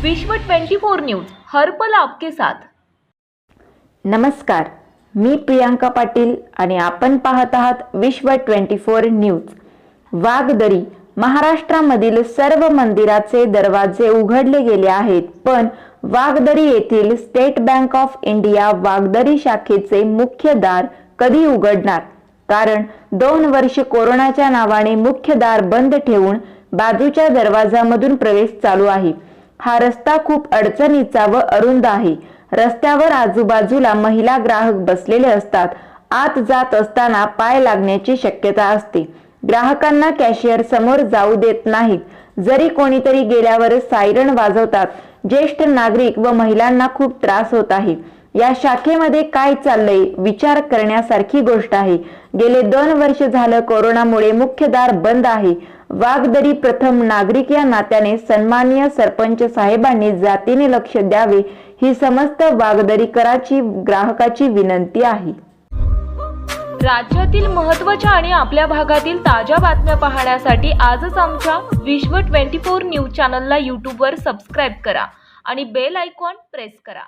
विश्व 24 न्यूज हर पल आपके साथ। नमस्कार, मी प्रियांका पाटील आणि आपण पाहत आहात विश्व 24 न्यूज। वागदरी महाराष्ट्रामधील सर्व मंदिराचे दरवाजे उघडले गेले आहेत, पण वागदरी येथील state bank of India Wagdari शाखेचे मुख्य दार कधी उघडणार? कारण 2 वर्ष कोरोनाच्या नावाने मुख्य दार बंद ठेवून बाजूच्या दरवाजामधून प्रवेश चालू आहे। हा रस्ता खूप अडचणीचा व अरुंद आहे। रस्त्यावर आजूबाजूला महिला ग्राहक बसलेले असतात। आत जात असताना पाय लागण्याची शक्यता असते। ग्राहकांना कॅशियर समोर जाऊ देत नाहीत। जरी कोणीतरी गेल्यावर सायरन वाजवतात। ज्येष्ठ नागरिक व महिलांना खूप त्रास होत आहे। या शाखेमध्ये काय चाललंय विचार करण्यासारखी गोष्ट आहे। गेले 2 वर्ष झालं कोरोनामुळे मुख्य दार बंद आहे। वागदरी प्रथम नागरिक या नात्याने सन्माननीय सरपंच साहेबांनी जातीने लक्ष द्यावे ही समस्त वागदरीकराची ग्राहकाची विनंती आहे। राज्यातील महत्त्वाच्या आणि आपल्या भागातील ताज्या बातम्या पाहण्यासाठी आजच आमच्या विश्व 24 न्यूज चॅनलला YouTube वर सबस्क्राइब करा आणि बेल आयकॉन प्रेस करा।